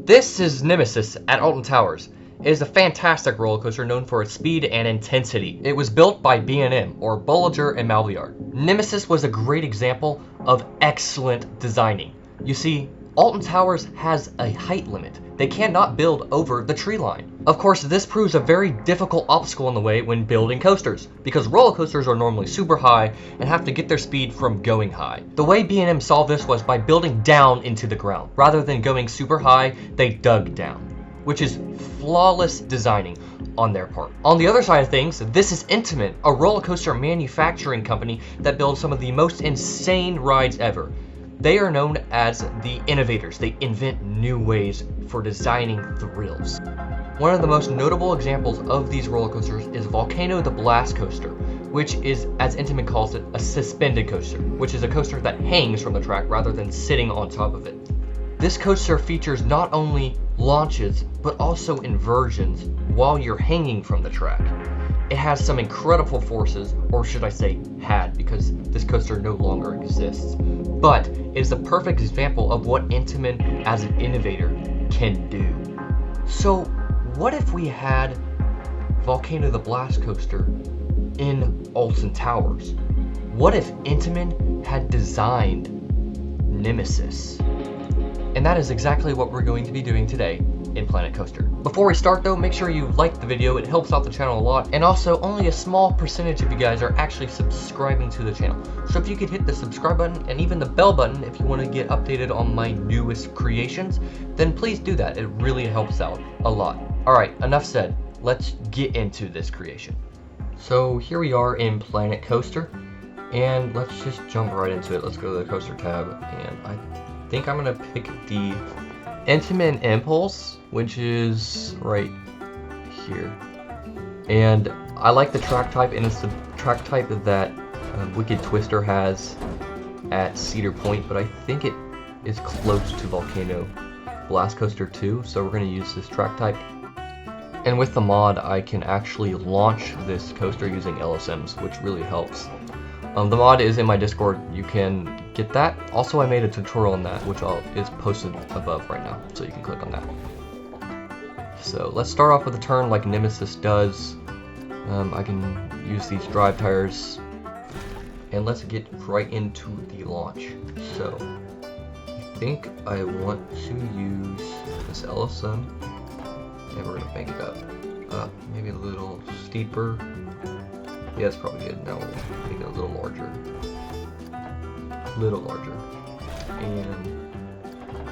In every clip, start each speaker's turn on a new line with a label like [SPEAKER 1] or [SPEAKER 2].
[SPEAKER 1] This is Nemesis at Alton Towers. It is a fantastic roller coaster known for its speed and intensity. It was built by B&M, or Bollinger and Maillard. Nemesis was a great example of excellent designing. You see, Alton Towers has a height limit. They cannot build over the tree line. Of course, this proves a very difficult obstacle in the way when building coasters, because roller coasters are normally super high and have to get their speed from going high. The way B&M solved this was by building down into the ground. Rather than going super high, they dug down, which is flawless designing on their part. On the other side of things, this is Intamin, a roller coaster manufacturing company that builds some of the most insane rides ever. They are known as the innovators. They invent new ways for designing thrills. One of the most notable examples of these roller coasters is Volcano the Blast Coaster, which is, as Intamin calls it, a suspended coaster, which is a coaster that hangs from the track rather than sitting on top of it. This coaster features not only launches, but also inversions while you're hanging from the track. It has some incredible forces, or should I say had, because this coaster no longer exists. But it is a perfect example of what Intamin as an innovator can do. So what if we had Volcano the Blast Coaster in Alton Towers? What if Intamin had designed Nemesis? And that is exactly what we're going to be doing today in Planet Coaster. Before we start though, make sure you like the video, it helps out the channel a lot, and also only a small percentage of you guys are actually subscribing to the channel. So if you could hit the subscribe button and even the bell button if you want to get updated on my newest creations, then please do that, it really helps out a lot. Alright, enough said, let's get into this creation. So here we are in Planet Coaster, and let's just jump right into it. Let's go to the coaster tab, and I think I'm gonna pick the Intamin Impulse, which is right here. And I like the track type, and it's the track type that Wicked Twister has at Cedar Point, but I think it is close to Volcano Blast Coaster too, so we're going to use this track type. And with the mod, I can actually launch this coaster using LSMs, which really helps. The mod is in my Discord, you can get that. Also, I made a tutorial on that, which is posted above right now, so you can click on that. So let's start off with a turn like Nemesis does. I can use these drive tires, and let's get right into the launch. So I think I want to use this LSM, and we're gonna bank it up, maybe a little steeper. Yeah, it's probably good. Now we'll make it a little larger. And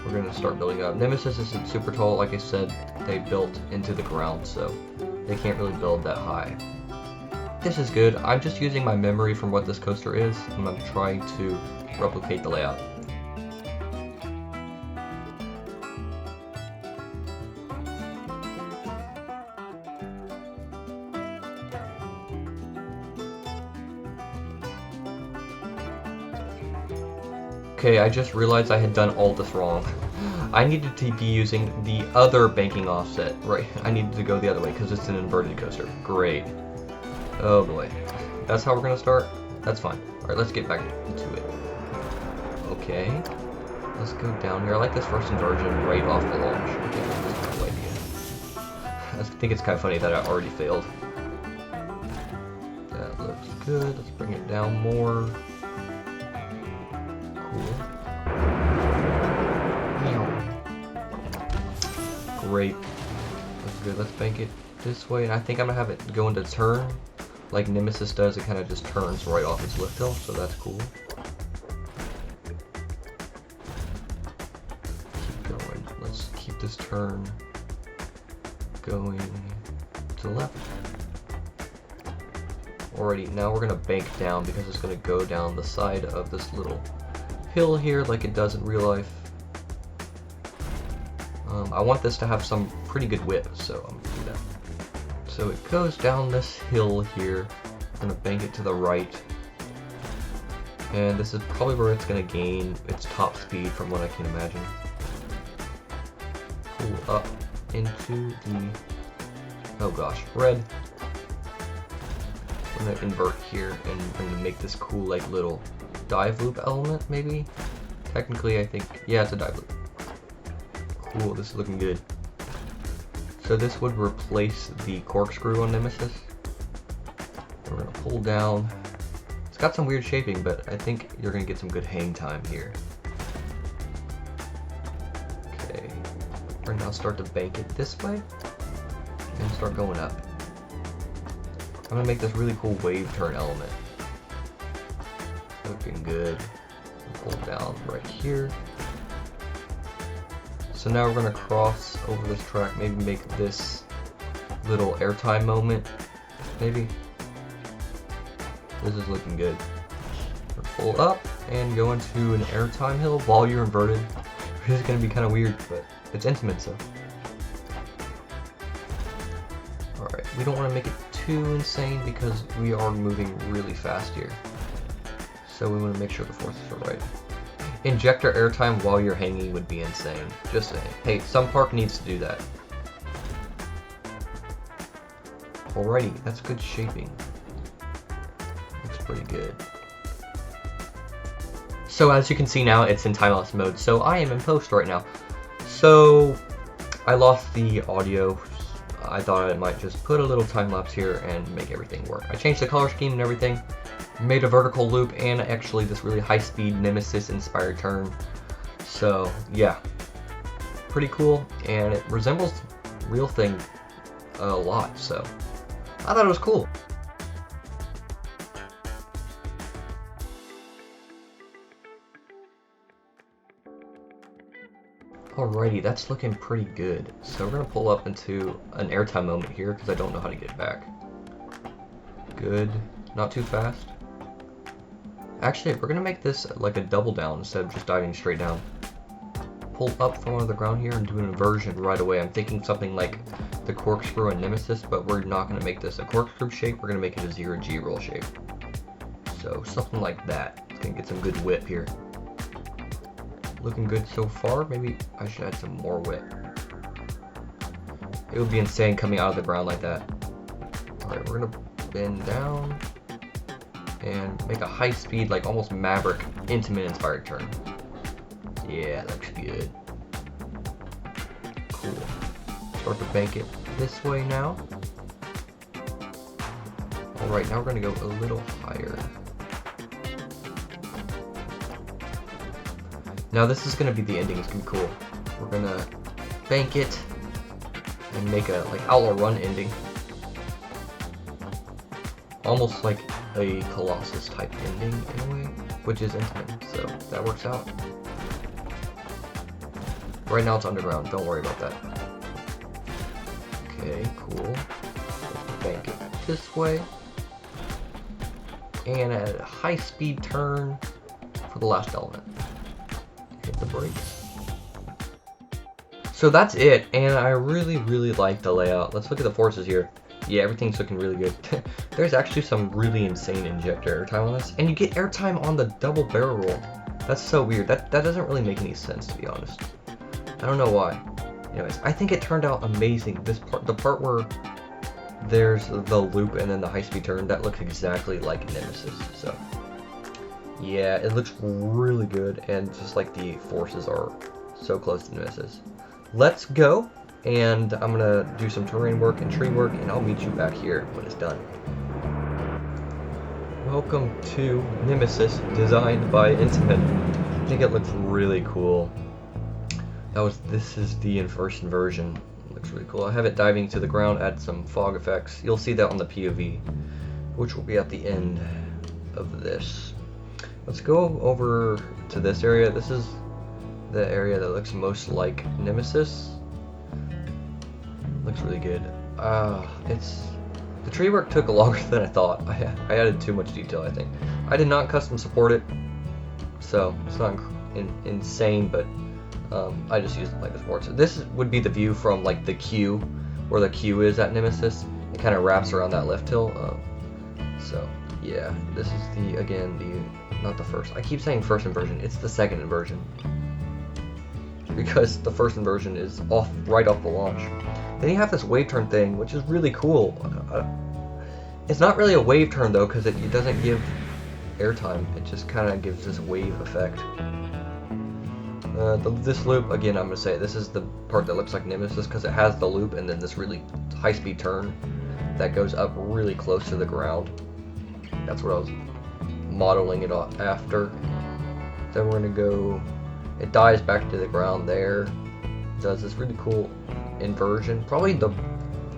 [SPEAKER 1] we're going to start building up. Nemesis isn't super tall, like I said, they built into the ground, so they can't really build that high. This is good. I'm just using my memory from what this coaster is, and I'm trying to replicate the layout. Okay, I just realized I had done all this wrong. I needed to be using the other banking offset, right? I needed to go the other way because it's an inverted coaster. Great. Oh boy. That's how we're gonna start? That's fine. Alright, let's get back into it. Okay. Let's go down here. I like this first inversion right off the launch. I think it's kind of funny that I already failed. That looks good. Let's bring it down more. Great. That's good. Let's bank it this way, and I think I'm gonna have it go into turn like Nemesis does. It kind of just turns right off its lift hill, so that's cool. Keep going. Let's keep this turn going to the left. Alrighty, now we're gonna bank down because it's gonna go down the side of this little hill here like it does in real life. I want this to have some pretty good width, so I'm gonna do that. So it goes down this hill here. I'm gonna bank it to the right. And this is probably where it's gonna gain its top speed from what I can imagine. Pull up into the, oh gosh, red. I'm gonna invert here, and I'm gonna make this cool like little dive loop element maybe. Technically I think, yeah, it's a dive loop. Cool, this is looking good. So this would replace the corkscrew on Nemesis. We're gonna pull down. It's got some weird shaping, but I think you're gonna get some good hang time here. Okay, we're gonna now start to bank it this way and start going up. I'm gonna make this really cool wave turn element. Looking good. Pull down right here. So now we're gonna cross over this track, maybe make this little airtime moment, maybe. This is looking good. Pull up and go into an airtime hill while you're inverted. This is gonna be kind of weird, but it's intimate, so. Alright, we don't want to make it too insane because we are moving really fast here. So we want to make sure the forces are right. Injector airtime while you're hanging would be insane. Just saying. Hey, some park needs to do that. Alrighty, that's good shaping. Looks pretty good. So as you can see now, it's in time-lapse mode. So I am in post right now. So I lost the audio. I thought I might just put a little time-lapse here and make everything work. I changed the color scheme and everything. Made a vertical loop and actually this really high-speed Nemesis inspired turn. So yeah, pretty cool, and it resembles real thing a lot, so I thought it was cool. Alrighty, that's looking pretty good. So we're gonna pull up into an airtime moment here because I don't know how to get back. Good, not too fast. Actually, we're gonna make this like a double down instead of just diving straight down. Pull up from under the ground here and do an inversion right away. I'm thinking something like the corkscrew and Nemesis, but we're not gonna make this a corkscrew shape. We're gonna make it a 0G roll shape. So something like that. It's gonna get some good whip here. Looking good so far. Maybe I should add some more whip. It would be insane coming out of the ground like that. Alright, we're gonna bend down and make a high speed, like almost Maverick, Intamin inspired turn. Yeah, that looks good. Cool. Start to bank it this way now. Alright, now we're gonna go a little higher. Now this is gonna be the ending, it's gonna be cool. We're gonna bank it and make a like Outlaw Run ending. Almost like a Colossus type ending in a way, which is intimate, so that works out. Right now it's underground, don't worry about that. Okay, cool. Let's bank it this way. And a high speed turn for the last element. Hit the brakes. So that's it, and I really like the layout. Let's look at the forces here. Yeah, everything's looking really good. There's actually some really insane injector airtime on this, and you get airtime on the double barrel roll. That's so weird. That doesn't really make any sense, to be honest. I don't know why. Anyways, I think it turned out amazing. This part, the part where there's the loop and then the high-speed turn, that looks exactly like Nemesis. So yeah, it looks really good, and just like the forces are so close to Nemesis. Let's go. And I'm gonna do some terrain work and tree work, and I'll meet you back here when it's done. Welcome to Nemesis, designed by Intamin. I think it looks really cool. This is the first inversion. It looks really cool. I have it diving to the ground, add some fog effects. You'll see that on the POV, which will be at the end of this. Let's go over to this area. This is the area that looks most like Nemesis. Looks really good. The tree work took longer than I thought. I added too much detail, I think. I did not custom support it, so it's not insane, but I just used it like the support. So this would be the view from like the queue, where the queue is at Nemesis. It kind of wraps around that left hill. So yeah, this is not the first. I keep saying first inversion. It's the second inversion, because the first inversion is right off the launch. Then you have this wave turn thing, which is really cool. It's not really a wave turn though, because it doesn't give airtime. It just kind of gives this wave effect. This loop, again, I'm going to say, this is the part that looks like Nemesis because it has the loop and then this really high-speed turn that goes up really close to the ground. That's what I was modeling it after. Then we're going to go, it dives back to the ground there. It does this really cool inversion.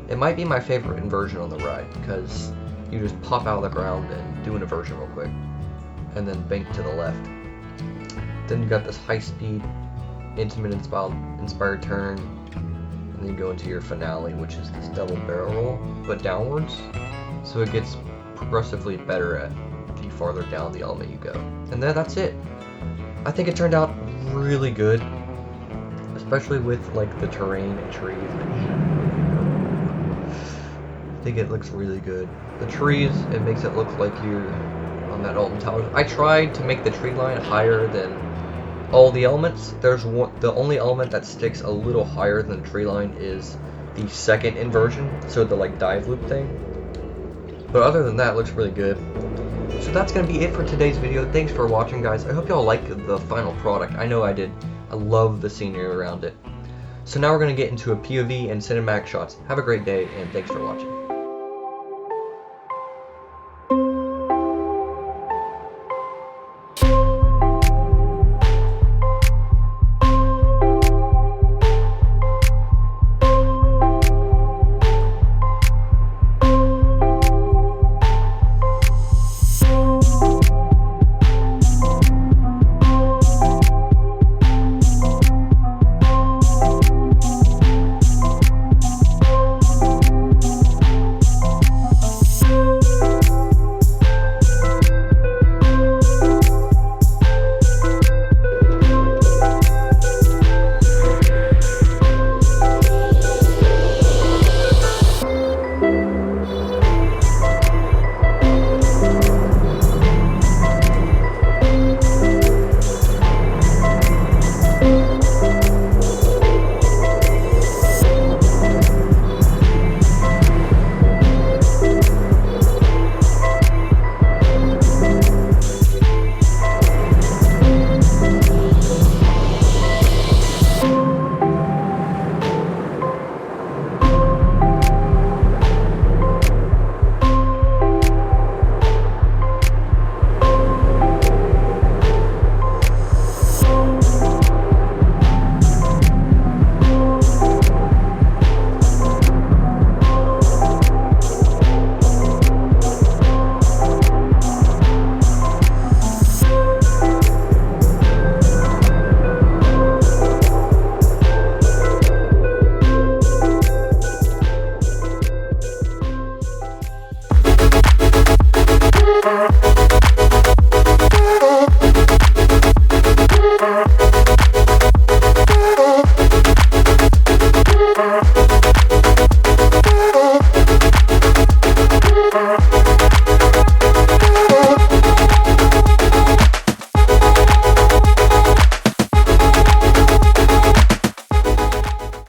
[SPEAKER 1] It might be my favorite inversion on the ride because you just pop out of the ground and do an inversion real quick. And then bank to the left. Then you got this high-speed, Intamin inspired turn, and then you go into your finale, which is this double barrel roll, but downwards. So it gets progressively better at the farther down the element you go. And then that's it. I think it turned out really good, especially with like the terrain and trees. I think it looks really good. The trees, it makes it look like you're on that Alton Towers. I tried to make the tree line higher than all the elements. The only element that sticks a little higher than the tree line is the second inversion, so the like dive loop thing. But other than that, it looks really good. So that's gonna be it for today's video. Thanks for watching, guys. I hope y'all like the final product. I know I did. I love the scenery around it. So now we're gonna get into a POV and cinematic shots. Have a great day, and thanks for watching.